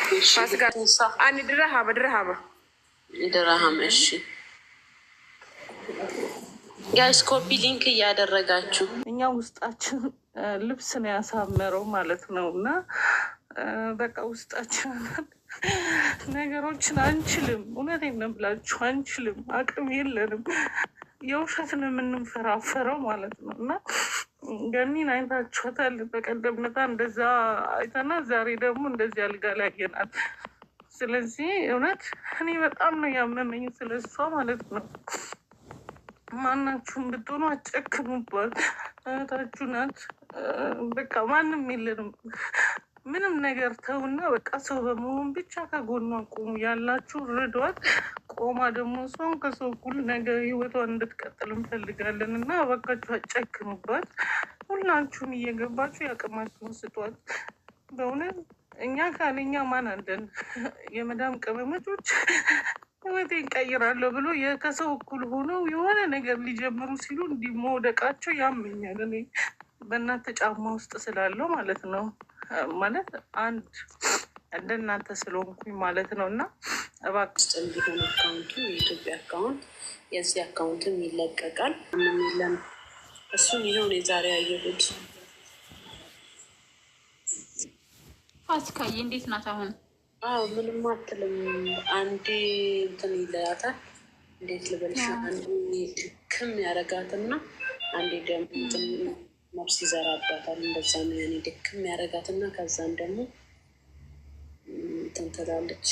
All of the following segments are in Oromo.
فاسكا أنا درهما درهم እሺ ጋይስ ኮፒ ሊንክ እያደረጋችሁ እኛ ውስጣችን ልብስ ነው ያሳመረው ማለት ነው። እና በቃ ውስጣችን ነገሮችን አንችልም። እውነቴን ነው ብላችሁ አንችልም። አቅም የለንም። የውሸት ነው የምንፈራፈረው ማለት ነው። እና ገኒን አይታችኋታል። በቀደምነታ እንደዛ አይተና ዛሬ ደግሞ እንደዚህ አልጋ ላይ አየናት። ስለዚህ እውነት እኔ በጣም ነው ያመመኝ ስለሷ ማለት ነው። ማናችሁም ብትሆኑ አጨክኑባት። እህታችሁ ናት። በቃ ማንም የለንም። ምንም ነገር ተውና በቃ ሰው በመሆን ብቻ ከጎኗ ቆሙ። ያላችሁ ርዷት። ቆማ ደግሞ እሷም ከሰው እኩል ነገር ህይወቷን እንድትቀጥል እንፈልጋለን እና እባካችሁ አጨክኑባት። ሁላችሁም እየገባችሁ ያቅማችሁን ስጧት። በእውነት እኛ ካለኛ ማን አለን? የመዳም ቅመሞች ህይወቴን ቀይራለሁ ብሎ ከሰው እኩል ሆነው የሆነ ነገር ሊጀምሩ ሲሉ እንዲህ መውደቃቸው ያመኛል። እኔ በእናንተ ጫማ ውስጥ ስላለው ማለት ነው። ማለት አንድ እንደናንተ ስለሆንኩኝ ማለት ነው። እና እባክህ እንዲሆን አካውንቱ የኢትዮጵያ አካውንት የዚህ አካውንትም ይለቀቃል። ምንም የለም። እሱን ይሆን የዛሬ አየሁት። ፋሲካዬ እንዴት ናት አሁን? ምንም አትልም። አንዴ እንትን ይለያታል። እንዴት ልበልሽ? አንዴ ድክም ያረጋትና አንዴ ደግሞ ነፍስ ይዘራባታል። እንደዛ ነው ያኔ ድክም ያረጋትና ከዛም ደግሞ እንትን ትላለች።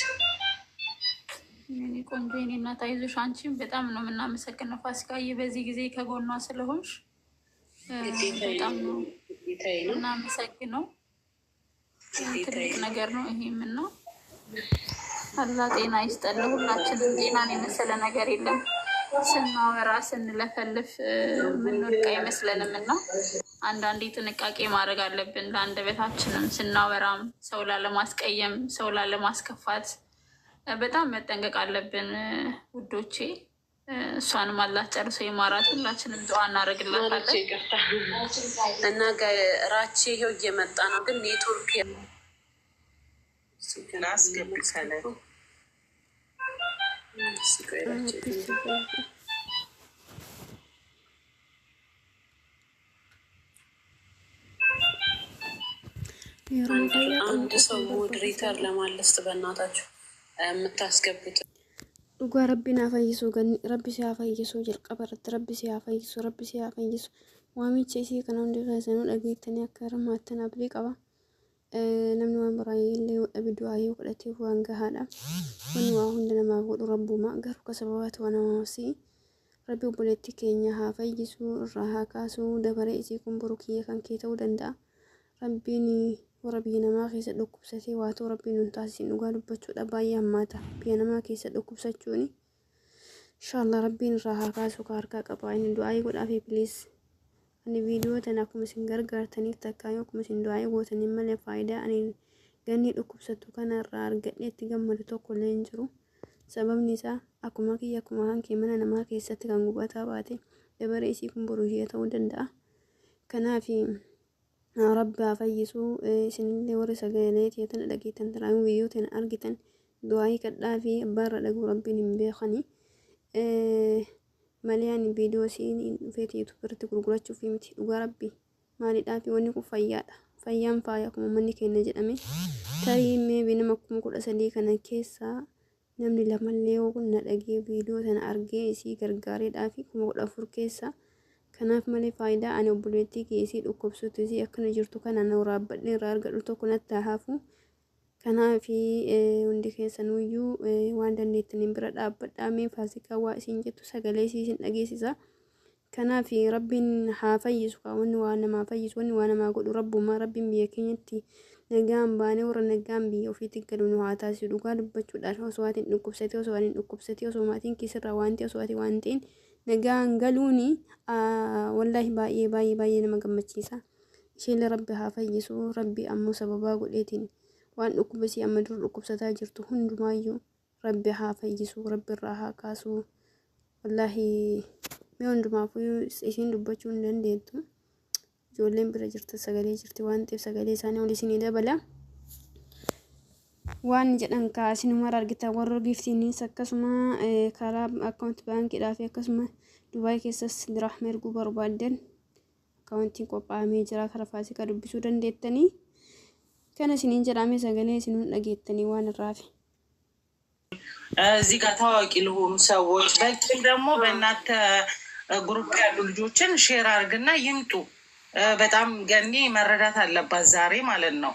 የኔ ቆንጆ የኔ እናት አይዞሽ። አንቺም በጣም ነው የምናመሰግነው ፋሲካዬ፣ በዚህ ጊዜ ከጎኗ ስለሆንሽ በጣም ነው እናመሰግነው። ትልቅ ነገር ነው ይሄም ነው። አላህ ጤና ይስጠን ሁላችንም። ጤናን የመሰለ ነገር የለም። ስናወራ ስንለፈልፍ የምንወድቅ አይመስለንም እና አንዳንዴ ጥንቃቄ ማድረግ አለብን። ለአንደበታችንም ስናወራም ሰው ላለማስቀየም፣ ሰው ላለማስከፋት በጣም መጠንቀቅ አለብን ውዶቼ። እሷንም አላህ ጨርሶ የማራት። ሁላችንም ዱዓ እናደርግላታለን እና ራቼ ይኸው እየመጣ ነው፣ ግን ኔትወርክ አንድ ሰው ሞዴሬተር ለማለስት በእናታችሁ የምታስገቡት dhugaa rabbi naa fayyisu ganni rabbi si haa fayyisu jalqaba irratti rabbi si haa fayyisu waamicha isii kana hundi keessanuu dhageettanii akka hirmaattan abdii qaba. Namni waan biraayee illee dhabe du'aayee godhateef waan gahaadha. Wanni waa hunda namaaf godhu rabbumaa garuu ka sababaatu waan namaafsi. Rabbi obboleettii keenya haa fayyisu, irraa haa kaasu. Dabaree isii kun boruu kiyya kan kee ta'uu danda'a. Rabbiin warra biyya namaa keessa dhukkubsatee waatoo rabbiin nun taasisin dhugaa dubbachuudha baay'ee hammaata. Biyya namaa keessa dhukkubsachuuni inshallah rabbiin irraa haa kaasu. Ka harkaa qaba inni du'aayee godhaafi piliis. Ani viidiyoo tana akkuma isin gargaartaniif takkaayyuu akkuma isin du'aayee gootaniin malee faayidaa ani ganni dhukkubsattu kana irraa argadhee itti gammadu tokko illee hin jiru. Sababni isaa akkuma kiyya akkuma kan kee mana namaa keessatti kan gubataa baate dabaree isii kun boruu ishee ta'uu danda'a. Kanaaf rabbi haa fayyisu. Isinillee warri sagaleet yeetana dhageettan taraayuu viidiyoo tana argitan du'aayee kadhaa fi abbaarra dhaguu rabbiin hin beekani. Malee ani viidiyoo siin dhufeeti yuutuub irratti gurgurachuuf miti. Dhugaa rabbi maalidhaa fi wanni kun fayyaadha. Fayyaan faaya akkuma manni keenya jedhame tarii meebii nama 13 kana keessaa namni lamallee na dhagee viidiyoo tana argee isii gargaareedhaa fi 14 keessaa. Kanaaf malee faayidaa ani obboleettii keessii dhukkubsuutti isii akkana jirtu kana na waraabadhee irraa argadhu tokko natti haafu. Kanaaf hundi keessanuyyuu waan dandeettaniin bira dhaabbadhaa. Mee Faasikaa waa isin jettu sagalee isin dhageessisa. Kanaaf rabbiin haa fayyisu. Wanni waa namaa fayyisu, wanni waa namaa godhu rabbumaa. Rabbiin biyya keenyatti nagaan baanee warra nagaan biyya ofiitti galu nu haa taasisu. Dhugaa dubbachuudhaan osoo waatiin dhukkubsatee osoo waan hin dhukkubsatee osoo maatiin keessarraa waanti osoo ati waan ta'in nagaan galuuni wallahi baay'ee nama gammachiisa. Isheen rabbi haa fayyisu. Rabbi ammoo sababaa godheetiin waan dhukkubsii amma dur dhukkubsataa jirtu hundumaayyuu rabbi haa fayyisu. Rabbi irraa haa kaasu. Wallahi mee hundumaafuu isin dubbachuu hin dandeettu. Ijoolleen bira jirtu sagalee jirti waan ta'eef sagalee isaanii ol isinii dabala. waan jedhan kaasin mara argita warra giftiinis akkasuma karaa akkaawunti baankiidhaa fi akkasuma Dubaay keessas dirham erguu barbaadan akkaawuntiin qophaa'amee jira karaa Faasikaa dubbisuu dandeettanii kana isiniin jedhamee sagalee isinuun dhageettanii waan irraafi እዚህ ጋር ታዋቂ ለሆኑ ሰዎች በልክም ደግሞ በእናንተ ግሩፕ ያሉ ልጆችን ሼር አድርግና ይምጡ። በጣም ገኒ መረዳት አለባት ዛሬ ማለት ነው።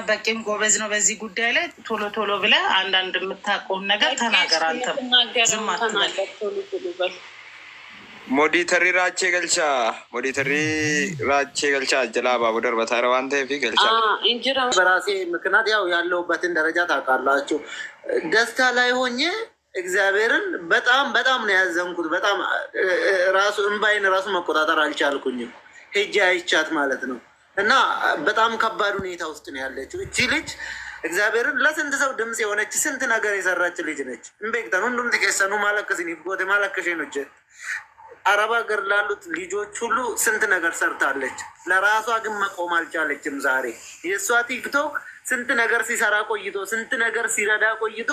በቂም ጎበዝ ነው በዚህ ጉዳይ ላይ ቶሎ ቶሎ ብለህ አንዳንድ የምታውቀውን ነገር ተናገር። አንተም ዝም አትበል። ሞዲተሪ ራቼ ገልቻ ጀላባ ወደር በታረው አንተ ፊ ገልቻ እንጀራ በራሴ ምክንያት ያው ያለውበትን ደረጃ ታውቃላችሁ። ደስታ ላይ ሆኜ እግዚአብሔርን በጣም ነው ያዘንኩት። በጣም ራሱ እንባይን ራሱ መቆጣጠር አልቻልኩኝም። ሄጄ አይቻት ማለት ነው። እና በጣም ከባድ ሁኔታ ውስጥ ነው ያለችው እቺ ልጅ። እግዚአብሔርን ለስንት ሰው ድምጽ የሆነች ስንት ነገር የሰራች ልጅ ነች። እንበክተን ሁሉም ተከሰኑ ማለከሲኒ ጎቴ ማለከሽ ነው እጄ አረብ ሀገር ላሉት ልጆች ሁሉ ስንት ነገር ሰርታለች። ለራሷ ግን መቆም አልቻለችም። ዛሬ የእሷ ቲክቶክ ስንት ነገር ሲሰራ ቆይቶ ስንት ነገር ሲረዳ ቆይቶ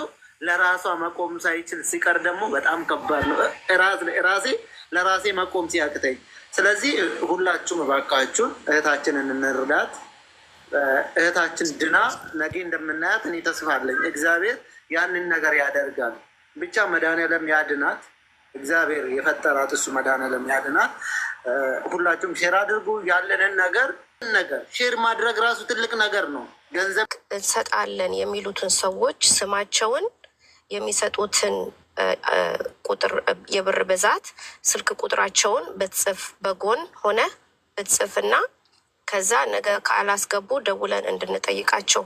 ለራሷ መቆም ሳይችል ሲቀር ደግሞ በጣም ከባድ ነው። ለራሴ መቆም ሲያቅተኝ። ስለዚህ ሁላችሁም እባካችሁን እህታችንን እንርዳት። እህታችን ድና ነገ እንደምናያት እኔ ተስፋ አለኝ። እግዚአብሔር ያንን ነገር ያደርጋል። ብቻ መድኃኒዓለም ያድናት። እግዚአብሔር የፈጠራት እሱ መድኃኒዓለም ያድናት። ሁላችሁም ሼር አድርጉ። ያለንን ነገር ሼር ማድረግ ራሱ ትልቅ ነገር ነው። ገንዘብ እንሰጣለን የሚሉትን ሰዎች ስማቸውን የሚሰጡትን ቁጥር የብር ብዛት ስልክ ቁጥራቸውን በጽፍ በጎን ሆነ በጽፍና ከዛ ነገ ካላስገቡ ደውለን እንድንጠይቃቸው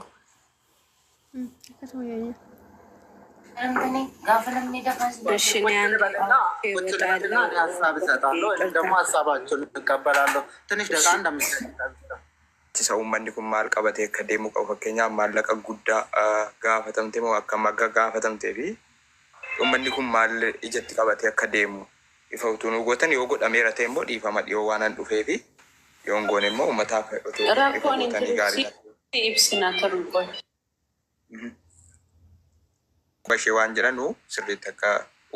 ሀሳብ እሰጣለሁ ወይም ደግሞ ሀሳባቸውን እቀበላለሁ። ትንሽ ደቂቃ ሰው መንዲኩም ማልቀበቴ ከደሙ ቀፈከኛ ማለቀ ጉዳ ጋፈተምቴ ሞ አከማጋ ጋፈተምቴ ቢ መንዲኩም ማል ኢጀት ቀበቴ ከደሙ ይፈውቱኑ ጎተን ይወጎ ዳሜራቴምቦ ዲፋማ ዲዋናን ዱፌቢ የንጎኔሞ መታፈ ራኮን ጋሪ ኢብስና ተሩቆ በሺ ዋንጀራኑ ስሪተካ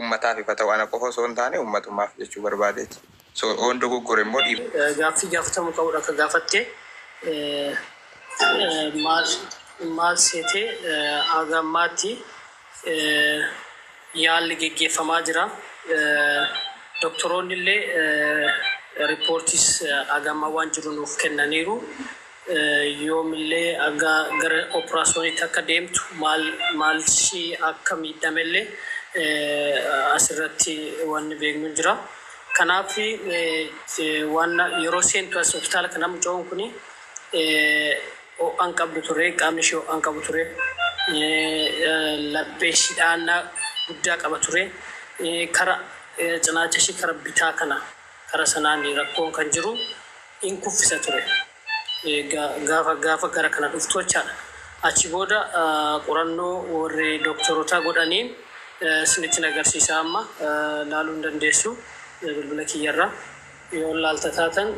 ኡመታ ፊፈተው አና ቆፎ ሶንታኔ ኡመቱ ማፍ ጀቹ በርባዴት ሶ ኦንዶ ጉጉሬሞ ዲ ጋፍተሙ ቀውራ ከጋፈቴ maal seete agamaatti yaalli geggeeffamaa jira. Doktoroonni illee riippoortiis agamaa waan jiru nuuf kennaniiru. Yoomillee gara operaasyooniitti akka deemtu maal ishii akka miidhamellee asirratti waan beeknu jira. Kanaaf waan yeroo seentu as hospitaala kana mucaan kuni ho'aan qabdu ture, qaamni ishee ho'aan qabu ture, laphee shiidhaannaa guddaa qaba ture. Kara cinaacha ishee kara bitaa kana kara sanaan rakkoon kan jiru in kuffisa ture. Gaafa gara kana dhuftu jechaadha. Achi booda qorannoo warri doktorotaa godhaniin isinitti agarsiisa amma laaluu hin dandeessu. Bilbila kiyyarraa yoo laalta taatan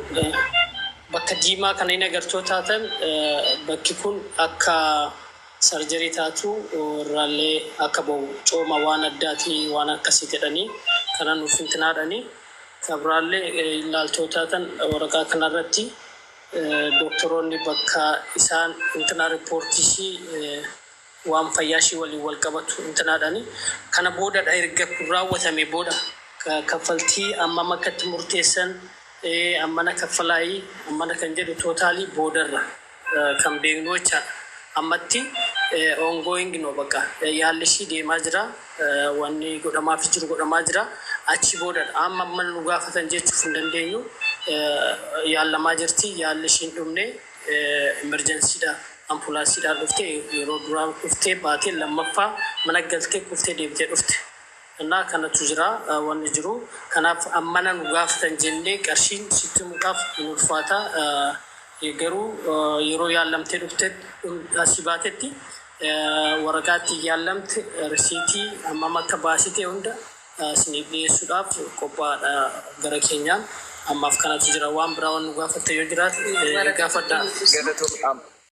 bakka diimaa kana hin agartoo taatan bakki kun akka sarjarii taatu irraallee akka bahu cooma waan addaatii waan akkasii jedhanii kana nuuf hintinaadhanii kabraallee laaltoo taatan waraqaa kanarratti doktoroonni bakka isaan hintinaa riippoortiishii waan fayyaashii waliin wal qabatu hintinaadhanii kana boodadha erga kun raawwatame booda kaffaltii amma makkatti murteessan ammana kaffalaayii ammana kan jedhu tootaalii boodarra kan beeknu jechaadha. Ammatti ongoing no bakka yaalli ishii deemaa jira wanni godhamaaf jiru godhamaa jira achi boodadha. Amma mana nu gaafatan jechuuf hin dandeenyu yaallamaa jirti yaalli ishiin dhumne emerjensiidha ambulaansiidhaan dhufte yeroo duraan dhuftee baatee lammaffaa mana galtee dhuftee deebitee dhufte. እና ከነቱ ጅራ ወን ጅሩ ከናፍ አማናን ጋፍተን ጀንዴ ቀርሺን ሲትሙ ቃፍ ንፋታ የገሩ የሮ ያለምት ዱፍተ አሲባቴቲ ወረጋት ያለምት ሪሲቲ አማማ ከባሲቴ ወንደ ስኒብ ሱዳፍ ቆባ ገረኬኛ አማፍ ከነቱ ጅራ ዋን ብራውን ጋፈተ የጅራት ጋፈዳ